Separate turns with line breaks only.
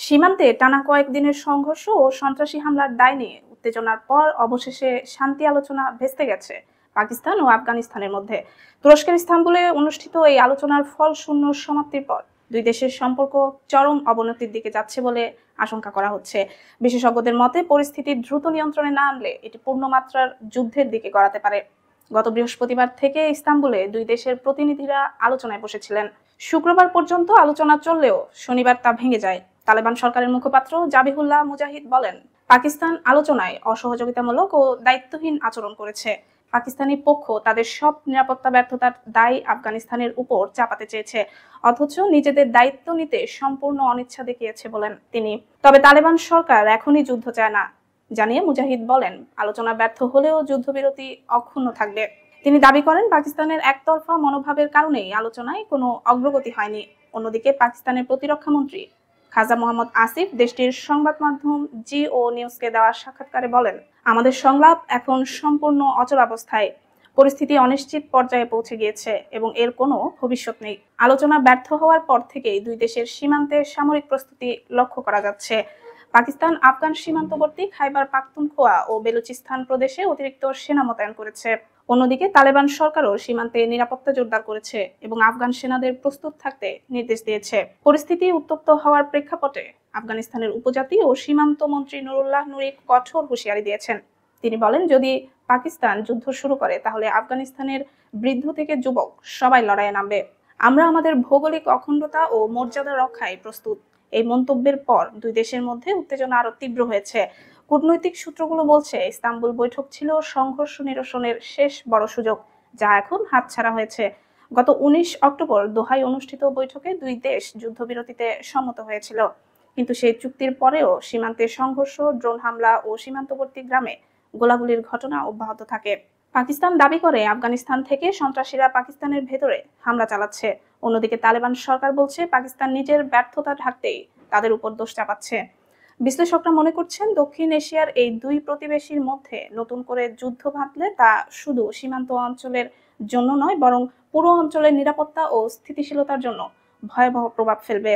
সীমান্তে টানা কয়েকদিনের সংঘর্ষ ও সন্ত্রাসী হামলার দায় নিয়ে উত্তেজনার পর অবশেষে শান্তি আলোচনা ভেস্তে গেছে পাকিস্তান ও আফগানিস্তানের মধ্যে। তুরস্কের ইস্তাম্বুলে অনুষ্ঠিত এই আলোচনার ফল শূন্য সমাপ্তির পর দুই দেশের সম্পর্ক চরম অবনতির দিকে যাচ্ছে বলে আশঙ্কা করা হচ্ছে। বিশেষজ্ঞদের মতে পরিস্থিতি দ্রুত নিয়ন্ত্রণে না আনলে এটি পূর্ণমাত্রার যুদ্ধের দিকে গড়াতে পারে। গত বৃহস্পতিবার থেকে ইস্তাম্বুলে দুই দেশের প্রতিনিধিরা আলোচনায় বসেছিলেন। শুক্রবার পর্যন্ত আলোচনা চললেও শনিবার তা ভেঙে যায়। তালেবান সরকারের মুখপাত্র জাবিহুল্লাহ মুজাহিদ বলেন, পাকিস্তান আলোচনায় অসহযোগিতামূলক ও দায়িত্বহীন আচরণ করেছে। পাকিস্তানি পক্ষ তাদের সব নিরাপত্তা ব্যর্থতার দায় আফগানিস্তানের উপর চাপাতে চেয়েছে, অথচ নিজেদের দায়িত্ব নিতে সম্পূর্ণ অনিচ্ছা দেখিয়েছে বলেন তিনি। তবে তালেবান সরকার এখনই যুদ্ধ চায় না জানিয়ে মুজাহিদ বলেন, আলোচনা ব্যর্থ হলেও যুদ্ধবিরতি অক্ষুণ্ণ থাকবে। তিনি দাবি করেন, পাকিস্তানের একতরফা মনোভাবের কারণেই আলোচনায় কোনো অগ্রগতি হয়নি। অন্যদিকে পাকিস্তানের প্রতিরক্ষা মন্ত্রী খাজা মোহাম্মদ আসিফ দেশটির সংবাদ মাধ্যম জিও নিউজকে দেওয়া সাক্ষাৎকারে বলেন, আমাদের সংলাপ এখন সম্পূর্ণ অচলাবস্থায়। পরিস্থিতি অনিশ্চিত পর্যায়ে পৌঁছে গিয়েছে এবং এর কোনো ভবিষ্যৎ নেই। আলোচনা ব্যর্থ হওয়ার পর থেকেই দুই দেশের সীমান্তে সামরিক প্রস্তুতি লক্ষ্য করা যাচ্ছে। পাকিস্তান আফগান সীমান্তবর্তী খাইবার পাখতুনখোয়া ও বেলুচিস্তান প্রদেশে অতিরিক্ত সেনা মোতায়েন করেছে। অন্যদিকে তালেবান সরকারও সীমান্তে নিরাপত্তা জোরদার করেছে এবং আফগান সেনাদের প্রস্তুত থাকতে নির্দেশ দিয়েছে। পরিস্থিতি উত্তপ্ত হওয়ার প্রেক্ষাপটে আফগানিস্তানের উপজাতি ও সীমান্ত মন্ত্রী নুরুল্লাহ নুরি কঠোর হুঁশিয়ারি দিয়েছেন। তিনি বলেন, যদি পাকিস্তান যুদ্ধ শুরু করে তাহলে আফগানিস্তানের বৃদ্ধ থেকে যুবক সবাই লড়াইয়ে নামবে। আমরা আমাদের ভৌগোলিক অখণ্ডতা ও মর্যাদা রক্ষায় প্রস্তুত। এই মন্তব্যের পর দুই দেশের মধ্যে উত্তেজনা আরো তীব্র হয়েছে। কূটনৈতিক সূত্রগুলো বলছে, ইস্তাম্বুল বৈঠক ছিল সংঘর্ষ নিরসনের শেষ বড় সুযোগ, যা এখন হাতছাড়া হয়েছে। গত 19 অক্টোবর দোহায় অনুষ্ঠিত বৈঠকে দুই দেশ যুদ্ধবিরতিতে সম্মত হয়েছিল, কিন্তু সেই চুক্তির পরেও সীমান্তে সংঘর্ষ, ড্রোন হামলা ও সীমান্তবর্তী গ্রামে গোলাগুলির ঘটনা অব্যাহত থাকে। পাকিস্তান দাবি করে আফগানিস্তান থেকে সন্ত্রাসীরা পাকিস্তানের ভেতরে হামলা চালাচ্ছে। অন্যদিকে তালেবান সরকার বলছে, পাকিস্তান নিজের ব্যর্থতা ঢাকতেই তাদের উপর দোষ চাপাচ্ছে। বিশ্লেষকরা মনে করছেন, দক্ষিণ এশিয়ার এই দুই প্রতিবেশীর মধ্যে নতুন করে যুদ্ধ বাঁধলে তা শুধু সীমান্ত অঞ্চলের জন্য নয়, বরং পুরো অঞ্চলের নিরাপত্তা ও স্থিতিশীলতার জন্য ভয়াবহ প্রভাব ফেলবে।